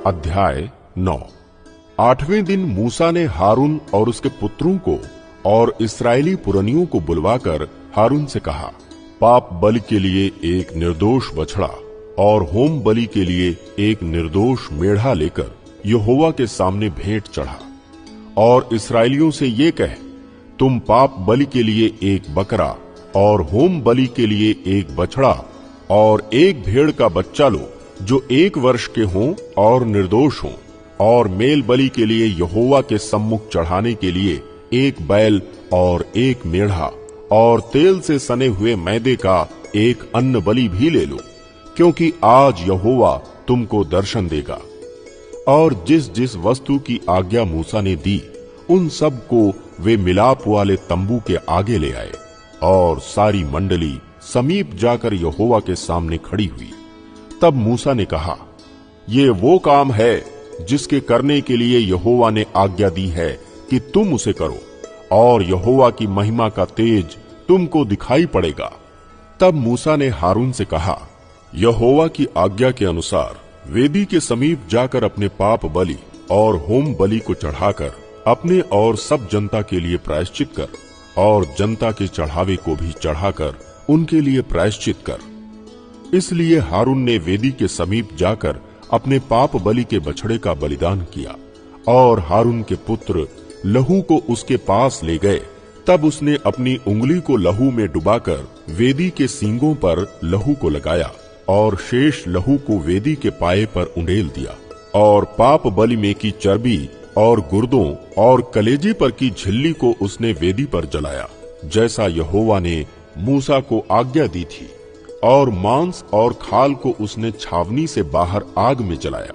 अध्याय 9। 8वें दिन मूसा ने हारून और उसके पुत्रों को और इस्राएली पुरनियों को बुलवाकर हारून से कहा, पाप बलि के लिए एक निर्दोष बछड़ा और होम बलि के लिए एक निर्दोष मेढ़ा लेकर यहोवा के सामने भेंट चढ़ा। और इस्राएलियों से ये कह, तुम पाप बलि के लिए एक बकरा और होम बलि के लिए एक बछड़ा और एक भेड़ का बच्चा लो जो 1 वर्ष के हों और निर्दोष हों, और मेल बलि के लिए यहोवा के सम्मुख चढ़ाने के लिए एक बैल और एक मेढ़ा और तेल से सने हुए मैदे का एक अन्न बलि भी ले लो, क्योंकि आज यहोवा तुमको दर्शन देगा। और जिस जिस वस्तु की आज्ञा मूसा ने दी उन सब को वे मिलाप वाले तंबू के आगे ले आए, और सारी मंडली समीप जाकर यहोवा के सामने खड़ी हुई। तब मूसा ने कहा, ये वो काम है जिसके करने के लिए यहोवा ने आज्ञा दी है कि तुम उसे करो, और यहोवा की महिमा का तेज तुमको दिखाई पड़ेगा। तब मूसा ने हारून से कहा, यहोवा की आज्ञा के अनुसार वेदी के समीप जाकर अपने पाप बलि और होम बलि को चढ़ाकर अपने और सब जनता के लिए प्रायश्चित कर, और जनता के चढ़ावे को भी चढ़ाकर उनके लिए प्रायश्चित कर। इसलिए हारून ने वेदी के समीप जाकर अपने पाप बलि के बछड़े का बलिदान किया, और हारून के पुत्र लहू को उसके पास ले गए। तब उसने अपनी उंगली को लहू में डुबाकर वेदी के सींगों पर लहू को लगाया, और शेष लहू को वेदी के पाए पर उंडेल दिया। और पाप बलि में की चर्बी और गुर्दों और कलेजे पर की झिल्ली को उसने वेदी पर जलाया, जैसा यहोवा ने मूसा को आज्ञा दी थी। और मांस और खाल को उसने छावनी से बाहर आग में जलाया।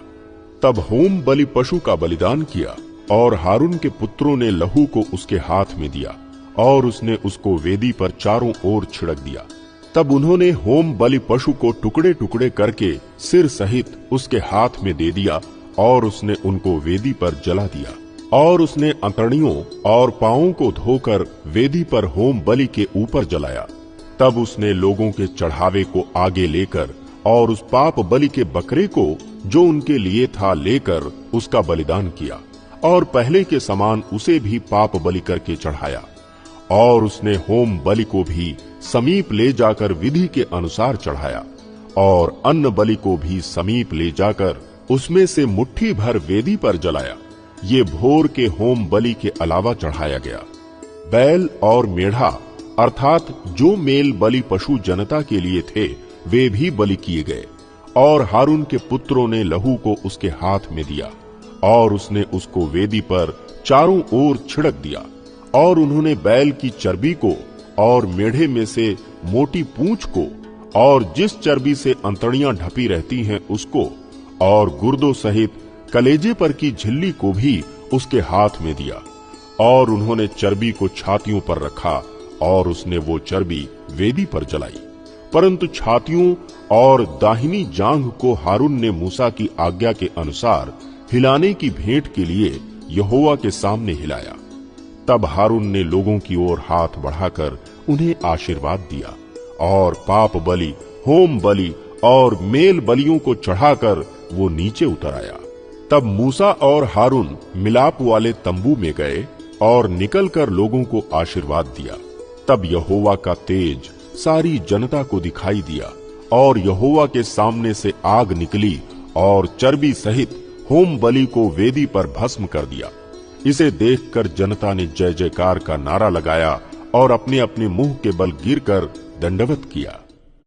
तब होम बलि पशु का बलिदान किया, और हारून के पुत्रों ने लहू को उसके हाथ में दिया, और उसने उसको वेदी पर चारों ओर छिड़क दिया। तब उन्होंने होम बलि पशु को टुकड़े टुकड़े करके सिर सहित उसके हाथ में दे दिया, और उसने उनको वेदी पर जला दिया। और उसने अंतड़ियों और पांवों को धोकर वेदी पर होम बलि के ऊपर जलाया। तब उसने लोगों के चढ़ावे को आगे लेकर और उस पाप बलि के बकरे को जो उनके लिए था लेकर उसका बलिदान किया, और पहले के समान उसे भी पाप बलि करके चढ़ाया। और उसने होम बलि को भी समीप ले जाकर विधि के अनुसार चढ़ाया, और अन्न बलि को भी समीप ले जाकर उसमें से मुट्ठी भर वेदी पर जलाया। ये भोर के होम बलि के अलावा चढ़ाया गया। बैल और मेढ़ा अर्थात जो मेल बलि पशु जनता के लिए थे वे भी बलि किए गए, और हारून के पुत्रों ने लहू को उसके हाथ में दिया, और उसने उसको वेदी पर चारों ओर छिड़क दिया। और उन्होंने बैल की चर्बी को और मेढ़े में से मोटी पूंछ को और जिस चर्बी से अंतड़ियां ढपी रहती हैं उसको, और गुर्दों सहित कलेजे पर की झिल्ली को भी उसके हाथ में दिया। और उन्होंने चर्बी को छातियों पर रखा, और उसने वो चर्बी वेदी पर जलाई। परंतु छातियों और दाहिनी जांघ को हारून ने मूसा की आज्ञा के अनुसार हिलाने की भेंट के लिए यहोवा के सामने हिलाया। तब हारून ने लोगों की ओर हाथ बढ़ाकर उन्हें आशीर्वाद दिया, और पाप बलि, होम बलि और मेल बलियों को चढ़ाकर वो नीचे उतर आया। तब मूसा और हारून मिलाप वाले तंबू में गए और निकलकर लोगों को आशीर्वाद दिया। तब यहोवा का तेज सारी जनता को दिखाई दिया, और यहोवा के सामने से आग निकली और चर्बी सहित होम बलि को वेदी पर भस्म कर दिया। इसे देखकर जनता ने जय जयकार का नारा लगाया और अपने अपने मुंह के बल गिरकर दंडवत किया।